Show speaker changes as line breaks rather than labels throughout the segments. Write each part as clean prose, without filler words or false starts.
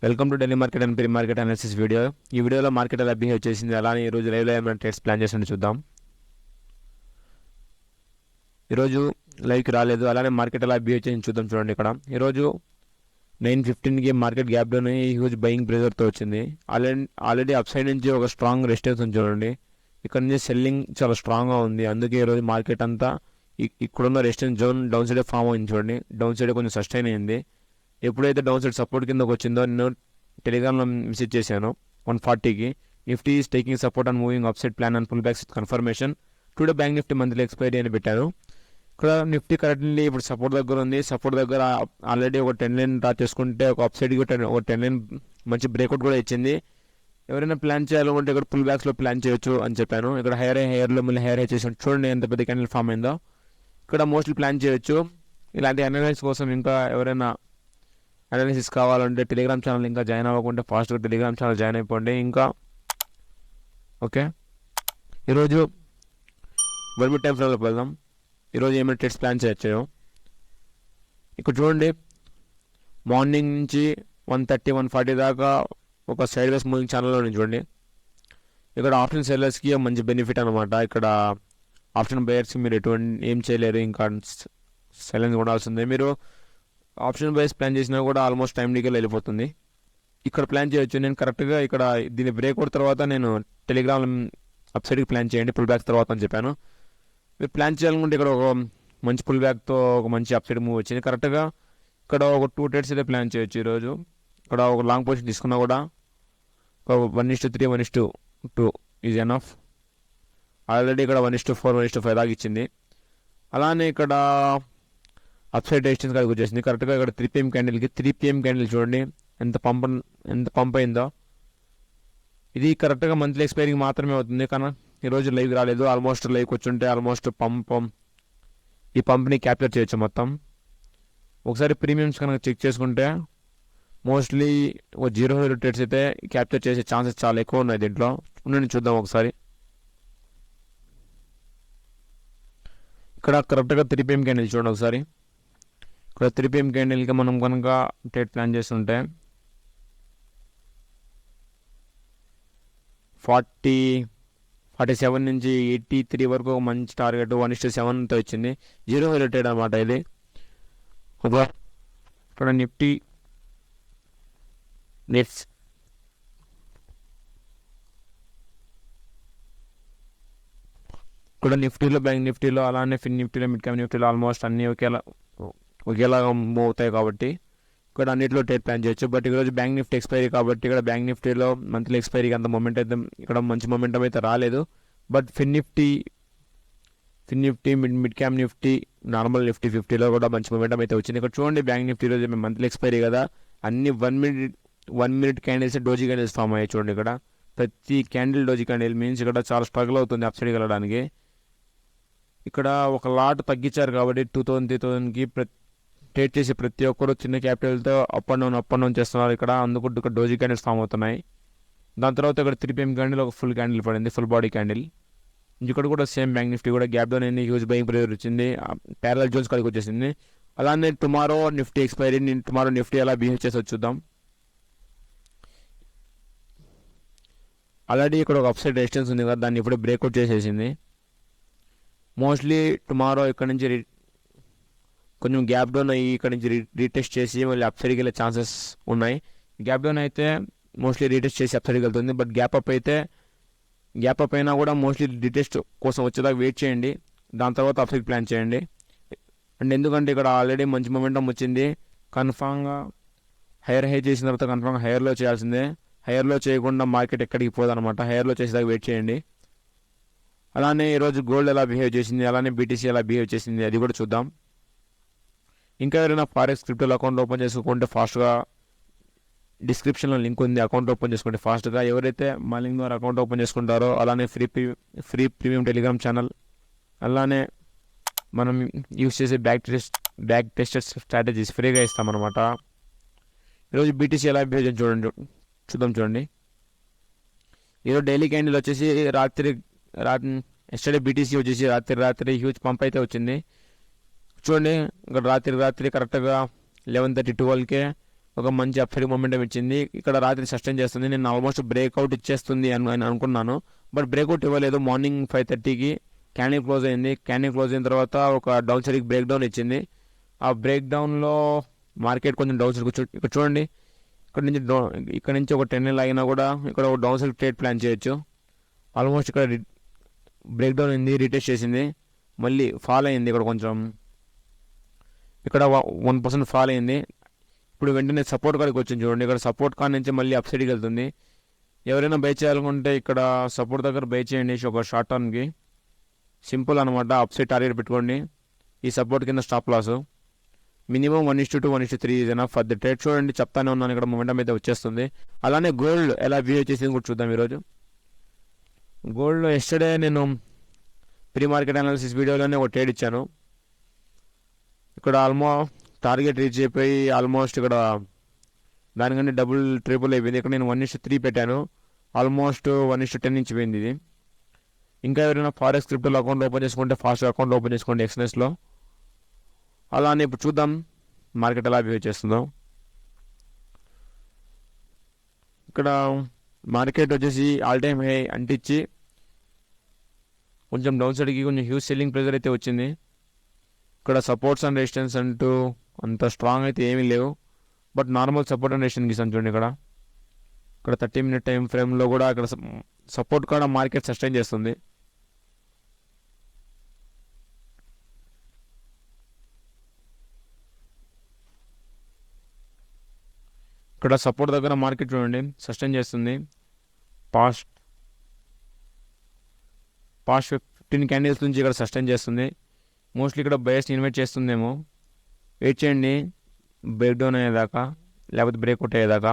Welcome to Delhi market and pre market analysis video. ఈ వీడియోలో market ఎలా బిహేవ్ చేసింది, అలానే ఈరోజు లైవ్లో ఏమైనా ట్రేడ్స్ ప్లాన్ చేసి చూద్దాం. ఈరోజు లైవ్కి రాలేదు, అలానే మార్కెట్ ఎలా బిహేవ్ చేసింది చూద్దాం. చూడండి, ఇక్కడ ఈరోజు 9:15కి మార్కెట్ గ్యాప్లోనే హ్యూజ్ బయింగ్ ప్రెజర్తో వచ్చింది. ఆల్రెడీ అప్ సైడ్ నుంచి ఒక స్ట్రాంగ్ రెసిస్టెన్స్ ఉంది. చూడండి, ఇక్కడ నుంచి సెల్లింగ్ చాలా స్ట్రాంగ్గా ఉంది. అందుకే ఈరోజు మార్కెట్ అంతా ఇక్కడున్న resistance zone down side form అయింది. చూడండి, డౌన్ సైడ్ కొంచెం సస్టైన్ అయింది. ఎప్పుడైతే డౌన్ సైడ్ సపోర్ట్ కిందకు వచ్చిందో నేను టెలిగ్రామ్లో మెసేజ్ చేశాను 140కి. Nifty is taking support and moving up side plan and pull backs confirmation today bank Nifty monthly expiry అని పెట్టాను. ఇక్కడ నిఫ్టీ కరెంట్లీ ఇప్పుడు సపోర్ట్ దగ్గర ఉంది. సపోర్ట్ దగ్గర ఆల్రెడీ ఒక 10 లైన్ డ్రా చేసుకుంటే ఒక అప్ సైడ్కి ఒక 10 లైన్ మంచి బ్రేక్అవుట్ కూడా ఇచ్చింది. ఎవరైనా ప్లాన్ చేయాలనుకుంటే ఇక్కడ పుల్ బ్యాక్స్లో ప్లాన్ చేయొచ్చు అని చెప్పాను. ఇక్కడ హైయర్లో మళ్ళీ హైయర్ చేసాను. చూడండి ఎంత పెద్ద క్యాండిల్ ఫామ్ అయిందో. ఇక్కడ మోస్ట్లీ ప్లాన్ చేయొచ్చు. ఇలాంటి అనాలిసిస్ కోసం ఇంకా ఎవరైనా అనాలిసిస్ కావాలంటే టెలిగ్రామ్ ఛానల్ ఇంకా జాయిన్ అవ్వకుంటే ఫాస్ట్గా టెలిగ్రామ్ ఛానల్ జాయిన్ అయిపోండి. ఇంకా ఓకే, ఈరోజు 1 minute టైం ఫ్రేమ్లోకి వెళ్దాం. ఈరోజు ఏమైనా ట్రేడ్స్ ప్లాన్ చేయొచ్చు. ఇక్కడ చూడండి, మార్నింగ్ నుంచి 130, 140 దాకా ఒక సైడ్ వేస్ మూవింగ్ ఛానల్లో చూడండి. ఇక్కడ ఆప్షన్ సెల్లర్స్కి మంచి బెనిఫిట్ అనమాట. ఇక్కడ ఆప్షన్ బయర్స్కి మీరు ఎటువంటి ఏం చేయలేరు, ఇంకా సైలెన్స్ ఉండాల్సిందే. మీరు ఆప్షన్ బైస్ ప్లాన్ చేసినా కూడా ఆల్మోస్ట్ టైం డీకే వెళ్ళిపోతుంది. ఇక్కడ ప్లాన్ చేయొచ్చు. నేను కరెక్ట్గా ఇక్కడ దీన్ని బ్రేక్అవుట్ తర్వాత నేను టెలిగ్రామ్ వెబ్సైట్కి ప్లాన్ చేయండి పుల్ బ్యాక్ తర్వాత అని చెప్పాను. మీరు ప్లాన్ చేయాలనుకుంటే ఇక్కడ ఒక మంచి పుల్ బ్యాక్తో ఒక మంచి వెబ్సైట్ మూవ్ వచ్చింది. కరెక్ట్గా ఇక్కడ ఒక 2 ట్రేడ్స్ అయితే ప్లాన్ చేయొచ్చు ఈరోజు. ఇక్కడ ఒక లాంగ్ పొజిషన్ తీసుకున్నా కూడా ఒక 1:3, 1:2 ఈజ్ ఎనఫ్. ఆల్రెడీ ఇక్కడ 1:4, 1:5 దాకా ఇచ్చింది. అలానే ఇక్కడ అప్ సైడ్ రెసిస్టెన్స్ కాడికి వచ్చేసింది. కరెక్ట్గా ఇక్కడ 3 PM క్యాండిల్కి 3 PM క్యాండిల్ చూడండి ఎంత పంప్ అయిందో. ఇది కరెక్ట్గా మంత్లీ ఎక్స్పైరీకి మాత్రమే అవుతుంది, కానీ ఈరోజు లైవ్ రాలేదు. ఆల్మోస్ట్ లైవ్కి వచ్చుంటే ఆల్మోస్ట్ ఈ పంప్ని క్యాప్చర్ చేయొచ్చు మొత్తం. ఒకసారి ప్రీమియమ్స్ కనుక చెక్ చేసుకుంటే మోస్ట్లీ ఒక 0 ట్రేడ్స్ అయితే క్యాప్చర్ చేసే ఛాన్సెస్ చాలా ఎక్కువ ఉన్నాయి దీంట్లో. ఉండండి చూద్దాం ఒకసారి. ఇక్కడ కరెక్ట్గా 3 PM క్యాండిల్ చూడండి ఒకసారి. ఇక్కడ 3 PM క్యాండిల్కి మనం కనుక ట్రేడ్ ప్లాన్ చేస్తుంటే 47 నుంచి 83 వరకు ఒక మంచి టార్గెట్ 1:7తో ఇచ్చింది. 0 ట్రేడ్ అనమాట ఇది. ఇక్కడ నిఫ్టీ నెట్స్ ఇక్కడ నిఫ్టీలో, బ్యాంక్ నిఫ్టీలో, అలానే ఫిన్ నిఫ్టీలో, మిడ్ క్యాప్ నిఫ్టీలో ఆల్మోస్ట్ అన్నీ ఒకేలాగా మూవ్ అవుతాయి కాబట్టి ఇక్కడ అన్నింటిలో ట్రేడ్ ప్లాన్ చేయొచ్చు. బట్ ఈరోజు బ్యాంక్ నిఫ్టీ ఎక్స్పైరీ కాబట్టి ఇక్కడ బ్యాంక్ నిఫ్టీలో మంత్లీ ఎక్స్పైరీకి అంత మూమెంట్ అయితే ఇక్కడ మంచి మూమెంటం అయితే రాలేదు. But Fin Nifty, mid cap Nifty, normal Nifty 50లో కూడా మంచి మూమెంటం అయితే వచ్చింది. ఇక్కడ చూడండి, బ్యాంక్ నిఫ్టీ రోజు మంత్లీ ఎక్స్పైరీ కదా, అన్ని 1 minute candles doji candles form అయ్యాయి. చూడండి, ఇక్కడ ప్రతి క్యాండిల్ డోజీ క్యాండిల్ మీన్స్ ఇక్కడ చాలా స్ట్రగుల్ అవుతుంది అప్ సైడ్కి వెళ్ళడానికి. ఇక్కడ ఒక లాట్ తగ్గించారు కాబట్టి 2000, 3000కి ట్రేడ్ చేసి ప్రతి ఒక్కరు చిన్న క్యాపిటల్తో అప్ అండ్ డౌన్ చేస్తున్నారు ఇక్కడ. అందుకు ఇక్కడ డోజీ క్యాండిల్స్ ఫామ్ అవుతున్నాయి. దాని తర్వాత ఇక్కడ 3 PM క్యాండిల్ ఒక ఫుల్ క్యాండిల్ పడింది, ఫుల్ బాడీ క్యాండిల్. ఇక్కడ కూడా సేమ్ బ్యాంక్ నిఫ్టీ కూడా గ్యాప్ డౌన్ అయింది, హ్యూజ్ బయింగ్ ప్రెజర్ వచ్చింది, ప్యారలల్ జోన్స్ కాడికి వచ్చేసింది. అలానే tomorrow Nifty expiry, tomorrow Nifty ఎలా బిహేవ్ చేసి చూద్దాం. ఆల్రెడీ ఇక్కడ ఒక అప్ సైడ్ రెసిస్టెన్స్ ఉంది కదా, దాన్ని ఇప్పుడే బ్రేక్అవుట్ చేసేసింది. మోస్ట్లీ టుమారో ఇక్కడ నుంచి కొంచెం గ్యాప్ డౌన్ అయ్యి ఇక్కడ నుంచి రీటెస్ట్ చేసి మళ్ళీ అప్ సైడ్కి వెళ్ళే ఛాన్సెస్ ఉన్నాయి. గ్యాప్ డౌన్ అయితే మోస్ట్లీ రీటెస్ట్ చేసి అప్ సైడ్కి వెళ్తుంది. బట్ గ్యాప్ అప్ అయినా కూడా మోస్ట్లీ రీటెస్ట్ కోసం వచ్చేదాకా వెయిట్ చేయండి, దాని తర్వాత అప్ సైడ్ ప్లాన్ చేయండి. అండ్ ఎందుకంటే ఇక్కడ ఆల్రెడీ మంచి మొమెంటం వచ్చింది, కన్ఫామ్గా హైయర్ చేసిన తర్వాత కన్ఫామ్గా హైయర్లో చేయాల్సిందే. హైయర్లో చేయకుండా మార్కెట్ ఎక్కడికి పోదనమాట. హైయర్లో చేసేదాకా వెయిట్ చేయండి. అలానే ఈరోజు గోల్డ్ ఎలా బిహేవ్ చేసింది, అలానే బీటీసీ ఎలా బిహేవ్ చేసింది అది కూడా చూద్దాం. ఇంకా ఎవరైనా ఫారెక్స్ క్రిప్టోలో అకౌంట్ ఓపెన్ చేసుకుంటే ఫాస్ట్గా డిస్క్రిప్షన్లో లింక్ ఉంది, అకౌంట్ ఓపెన్ చేసుకుంటే ఫాస్ట్గా. ఎవరైతే మా లింక్ ద్వారా అకౌంట్ ఓపెన్ చేసుకుంటారో అలానే ఫ్రీ ప్రీమియం టెలిగ్రామ్ ఛానల్, అలానే మనం యూస్ చేసే బ్యాక్ టెస్టెడ్ స్ట్రాటజీస్ ఫ్రీగా ఇస్తామన్నమాట. ఈరోజు బీటీసీ ఎలా బిహేవ్ చేసి చూడండి. ఈరోజు డైలీ క్యాండిల్ వచ్చేసి రాత్రి ఎస్టర్డే బీటీసీ వచ్చేసి రాత్రి హ్యూజ్ పంప్ అయితే వచ్చింది. చూడండి, ఇక్కడ రాత్రి కరెక్ట్గా 11:30, 12కే ఒక మంచి అప్సైడ్ మొమెంటం ఇచ్చింది. ఇక్కడ రాత్రి సస్టైన్ చేస్తుంది. నేను ఆల్మోస్ట్ బ్రేక్అవుట్ ఇచ్చేస్తుంది అని అనుకున్నాను, బట్ బ్రేక్అవుట్ ఇవ్వలేదు. మార్నింగ్ 5:30కి క్యాండిల్ క్లోజ్ అయింది. క్యాండిల్ క్లోజ్ అయిన తర్వాత ఒక డౌన్ సైడ్కి బ్రేక్ డౌన్ ఇచ్చింది. ఆ బ్రేక్ డౌన్లో మార్కెట్ కొంచెం డౌన్ సైడ్ ఇక్కడ చూడండి, ఇక్కడ నుంచి ఒక 10 అయినా కూడా ఇక్కడ ఒక డౌన్ సైడ్ ట్రేడ్ ప్లాన్ చేయొచ్చు. ఆల్మోస్ట్ ఇక్కడ బ్రేక్ డౌన్ అయింది, రీటెస్ట్ చేసింది, మళ్ళీ ఫాల్ అయింది. ఇక్కడ కొంచెం ఇక్కడ 1% ఫాల్ అయింది. ఇప్పుడు వెంటనే సపోర్ట్ కాడికి వచ్చింది చూడండి. ఇక్కడ సపోర్ట్ కాడ నుంచి మళ్ళీ అప్ సైడ్కి వెళ్తుంది. ఎవరైనా బై చేయాలనుకుంటే ఇక్కడ సపోర్ట్ దగ్గర బై చేయండి ఒక షార్ట్ టర్మ్కి. సింపుల్ అనమాట. అప్ సైడ్ టార్గెట్ పెట్టుకోండి. ఈ సపోర్ట్ కింద stop loss minimum 1:2 1:3 is enough for the trade. చూడండి చెప్తానే ఉన్నాను, ఇక్కడ మొమెంటం అయితే వచ్చేస్తుంది. అలానే గోల్డ్ ఎలా వ్యూ చేసింది కూడా చూద్దాం ఈరోజు. గోల్డ్ ఎస్టర్డే నేను ప్రీ మార్కెట్ అనాలిసిస్ వీడియోలోనే ఒక ట్రేడ్ ఇచ్చాను. ఇక్కడ ఆల్మోస్ట్ టార్గెట్ రీచ్ అయిపోయి ఆల్మోస్ట్ ఇక్కడ దానికంటే డబుల్ ట్రిపుల్ అయిపోయింది. ఇక్కడ నేను 1:3 పెట్టాను, ఆల్మోస్ట్ 1:10 నుంచి పోయింది ఇది. ఇంకా ఎవరైనా ఫారెక్స్ క్రిప్టోలో అకౌంట్ ఓపెన్ చేసుకుంటే ఫాస్ట్ అకౌంట్ ఓపెన్ చేసుకోండి ఎక్స్నెస్లో. అలానే ఇప్పుడు చూద్దాం మార్కెట్ ఎలా బిహేవ్ చేస్తుందో. ఇక్కడ మార్కెట్ వచ్చేసి ఆల్ టైమ్ హై అంటించి కొంచెం డౌన్ సైడ్కి కొంచెం హ్యూజ్ సెల్లింగ్ ప్రెజర్ అయితే వచ్చింది. ఇక్కడ సపోర్ట్స్ అండ్ రెసిస్టెన్స్ అంటూ అంత స్ట్రాంగ్ అయితే ఏమీ లేవు, but normal support and resistance గీసాను చూడండి. ఇక్కడ 30 మినిట్ టైం ఫ్రేమ్లో కూడా ఇక్కడ సపోర్ట్ కూడా మార్కెట్ సస్టైన్ చేస్తుంది. ఇక్కడ సపోర్ట్ దగ్గర మార్కెట్ చూడండి సస్టైన్ చేస్తుంది. పాస్ట్ 15 క్యాండిల్స్ నుంచి ఇక్కడ సస్టైన్ చేస్తుంది. మోస్ట్లీ ఇక్కడ బయర్స్ ఇన్వైట్ చేస్తుందేమో. వెయిట్ చేయండి బ్రేక్ డౌన్ అయ్యేదాకా, లేకపోతే బ్రేక్అవుట్ అయ్యేదాకా.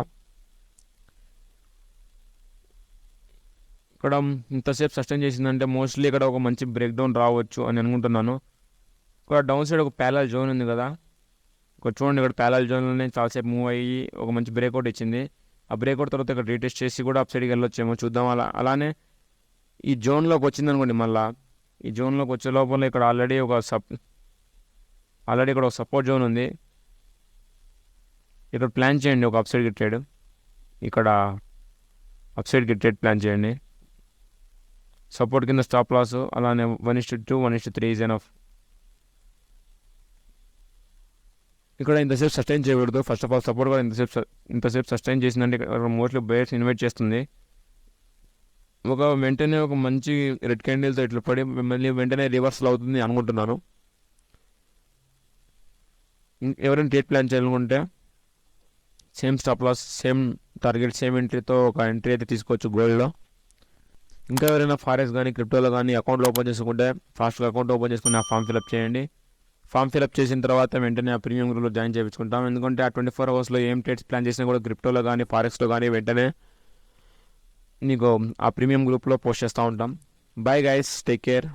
ఇక్కడ ఇంతసేపు సస్టైన్ చేసిందంటే మోస్ట్లీ ఇక్కడ ఒక మంచి బ్రేక్ డౌన్ రావచ్చు అని అనుకుంటున్నాను. ఇక్కడ డౌన్ సైడ్ ఒక ప్యారలల్ జోన్ ఉంది కదా, ఇక్కడ చూడండి. ఇక్కడ ప్యారలల్ జోన్లోనే చాలాసేపు మూవ్ అయ్యి ఒక మంచి బ్రేక్అవుట్ ఇచ్చింది. ఆ బ్రేక్అవుట్ తర్వాత ఇక్కడ రీటెస్ట్ చేసి కూడా అప్ సైడ్కి వెళ్ళొచ్చేమో చూద్దాం. అలానే ఈ జోన్లోకి వచ్చింది అనుకోండి, మళ్ళీ ఈ జోన్లోకి వచ్చే లోపల ఇక్కడ ఆల్రెడీ ఇక్కడ ఒక సపోర్ట్ జోన్ ఉంది. ఇక్కడ ప్లాన్ చేయండి ఒక అప్ సైడ్కి ట్రేడ్. ఇక్కడ అప్ సైడ్కి ట్రేడ్ ప్లాన్ చేయండి. సపోర్ట్ కింద స్టాప్ లాస్. అలానే 1:2 1:3 ఈజ్ ఎనఫ్. ఇక్కడ ఇంతసేపు సస్టైన్ చేయకూడదు. ఫస్ట్ ఆఫ్ ఆల్ సపోర్ట్ కూడా ఇంతసేపు సస్టైన్ చేసిందంటే ఇక్కడ మోస్ట్లీ బయర్స్ ఇన్వైట్ చేస్తుంది. వెంటనే ఒక మంచి రెడ్ క్యాండిల్తో ఇట్లా పడి మళ్ళీ వెంటనే రివర్సల్ అవుతుంది అనుకుంటున్నాను. ఎవరైనా ట్రేడ్ ప్లాన్ చేయాలనుకుంటే same stop loss, same target, same ఎంట్రీతో ఒక ఎంట్రీ అయితే తీసుకోవచ్చు గోల్డ్లో. ఇంకా ఎవరైనా ఫారెక్స్ కానీ క్రిప్టోలో కానీ అకౌంట్లో ఓపెన్ చేసుకుంటే ఫాస్ట్గా అకౌంట్ ఓపెన్ చేసుకుని ఆ ఫామ్ ఫిల్అప్ చేయండి. ఫామ్ ఫిల్అప్ చేసిన తర్వాత వెంటనే ఆ ప్రీమియం గ్రూప్లో జాయిన్ చేయించుకుంటాం. ఎందుకంటే ఆ 24 అవర్స్లో ఏం ట్రేడ్స్ ప్లాన్ చేసినా కూడా క్రిప్టోలో కానీ ఫారెక్స్లో కానీ వెంటనే నీకు ఆ ప్రీమియం గ్రూప్లో పోస్ట్ చేస్తూ ఉంటాం. Bye guys, take care.